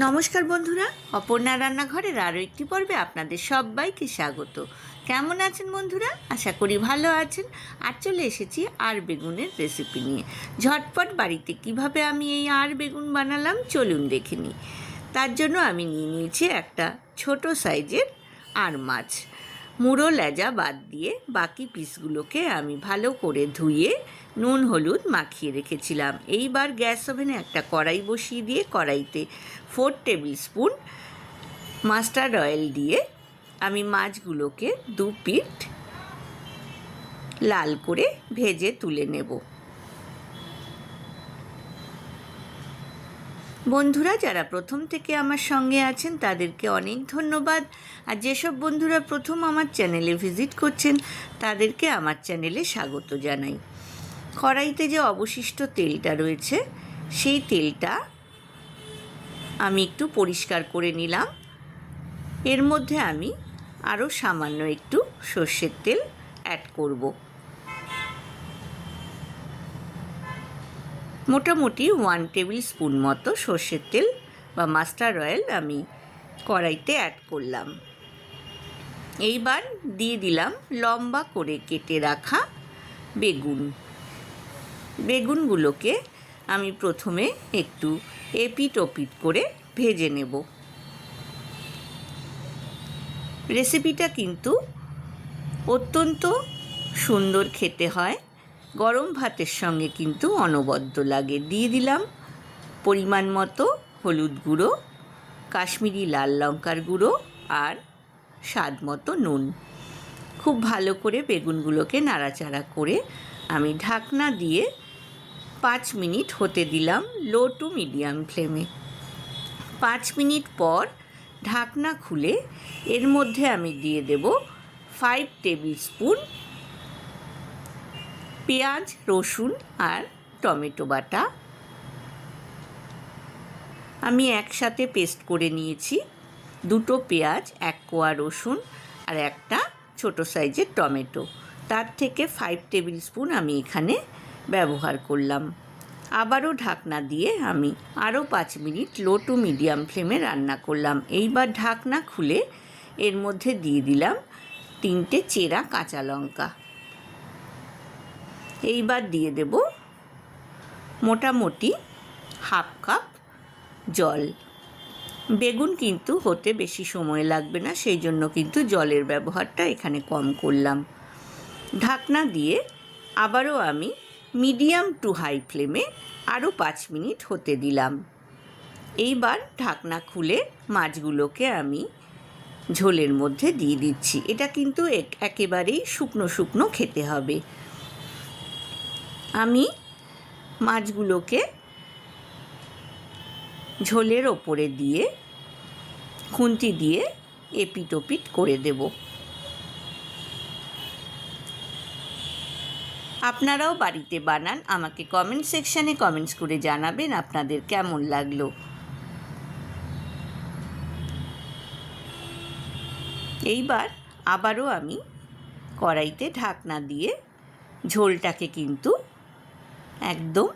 নমস্কার বন্ধুরা, অপর্ণা রান্নাঘরের আরও একটি পর্বে আপনাদের সবাইকে স্বাগত। কেমন আছেন বন্ধুরা? আশা করি ভালো আছেন। আর চলে এসেছি আর বেগুনের রেসিপি নিয়ে। ঝটপট বাড়িতে কিভাবে আমি এই আর বেগুন বানালাম চলুন দেখে নিই। তার জন্য আমি নিয়ে নিয়েছি একটা ছোট সাইজের আর মাছ। মুড়ো লেজা বাদ দিয়ে বাকি পিসগুলোকে আমি ভালো করে ধুয়ে নুন হলুদ মাখিয়ে রেখেছিলাম। এইবার গ্যাস ওভেনে একটা কড়াই বসিয়ে দিয়ে কড়াইতে 4 টেবিল স্পুন মাস্টার্ড অয়েল দিয়ে আমি মাছগুলোকে 2 পিঠ লাল করে ভেজে তুলে নেব। বন্ধুরা যারা প্রথম থেকে আমার সঙ্গে আছেন তাদেরকে অনেক ধন্যবাদ। আর যেসব বন্ধুরা প্রথম আমার চ্যানেলে ভিজিট করছেন তাদেরকে আমার চ্যানেলে স্বাগত জানাই। কড়াইতে যে অবশিষ্ট তেলটা রয়েছে সেই তেলটা আমি একটু পরিষ্কার করে নিলাম। এর মধ্যে আমি আরও সামান্য একটু সর্ষের তেল অ্যাড করব। মোটামুটি 1 টেবিল স্পুন মতো সর্ষের তেল বা মাস্টার্ড অয়েল আমি কড়াইতে অ্যাড করলাম। এইবার দিয়ে দিলাম লম্বা করে কেটে রাখা বেগুনগুলোকে আমি প্রথমে একটু এপিট ওপিট করে ভেজে নেব। রেসিপিটা কিন্তু অত্যন্ত সুন্দর খেতে হয়, গরম ভাতের সঙ্গে কিন্তু অনবদ্য লাগে। দিয়ে দিলাম পরিমাণ মতো হলুদ গুঁড়ো, কাশ্মীরি লাল লঙ্কার গুঁড়ো আর স্বাদ মতো নুন। খুব ভালো করে বেগুনগুলোকে নাড়াচাড়া করে আমি ঢাকনা দিয়ে 5 মিনিট হতে দিলাম লো টু মিডিয়াম ফ্লেমে। 5 মিনিট পর ঢাকনা খুলে এর মধ্যে আমি দিয়ে দেব 5 টেবিল স্পুন পেঁয়াজ, রসুন আর টমেটো বাটা। আমি একসাথে পেস্ট করে নিয়েছি। 2 পেঁয়াজ, 1 কোয়া রসুন আর একটা ছোট সাইজের টমেটো। তার থেকে 5 টেবিল স্পুন আমি এখানে ব্যবহার করলাম। আবারও ঢাকনা দিয়ে আমি আরও 5 মিনিট লো টু মিডিয়াম ফ্লেমে রান্না করলাম। এইবার ঢাকনা খুলে এর মধ্যে দিয়ে দিলাম 3টে চেরা কাঁচা লঙ্কা। এইবার দিয়ে দেব মোটামুটি হাফ কাপ জল। বেগুন কিন্তু হতে বেশি সময় লাগবে না, সেই জন্য কিন্তু জলের ব্যবহারটা এখানে কম করলাম। ঢাকনা দিয়ে আবারও আমি মিডিয়াম টু হাই ফ্লেমে আরও 5 মিনিট হতে দিলাম। এইবার ঢাকনা খুলে মাছগুলোকে আমি ঝোলের মধ্যে দিয়ে দিচ্ছি। এটা কিন্তু একেবারেই শুকনো শুকনো খেতে হবে। আমি মাছগুলোকে ঝোলের ওপরে দিয়ে খুন্তি দিয়ে এপিট ওপিট করে দেব। আপনারাও বাড়িতে বানান, আমাকে কমেন্ট সেকশানে কমেন্টস করে জানাবেন আপনাদের কেমন লাগলো। এইবার আবারও আমি কড়াইতে ঢাকনা দিয়ে ঝোলটাকে কিন্তু একদম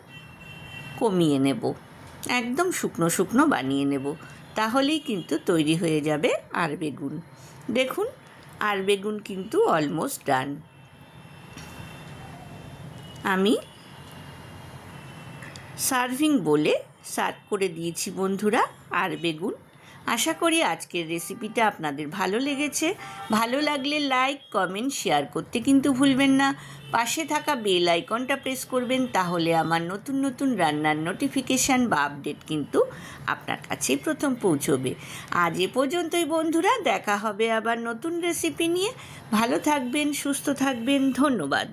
কমিয়ে নেব, একদম শুকনো শুকনো বানিয়ে নেব। তাহলেই কিন্তু তৈরি হয়ে যাবে আর বেগুন। দেখুন আর বেগুন কিন্তু অলমোস্ট ডান। আমি সার্ভিং বলে সার্ভ করে দিয়েছি বন্ধুরা আর বেগুন। আশা করি আজকের রেসিপিটা আপনাদের ভালো লেগেছে। ভালো লাগলে লাইক, কমেন্ট, শেয়ার করতে কিন্তু ভুলবেন না। পাশে থাকা বেল আইকনটা প্রেস করবেন, তাহলে আমার নতুন নতুন রান্নার নোটিফিকেশান বা আপডেট কিন্তু আপনার কাছেই প্রথম পৌঁছবে। আজ এ পর্যন্তই বন্ধুরা, দেখা হবে আবার নতুন রেসিপি নিয়ে। ভালো থাকবেন, সুস্থ থাকবেন, ধন্যবাদ।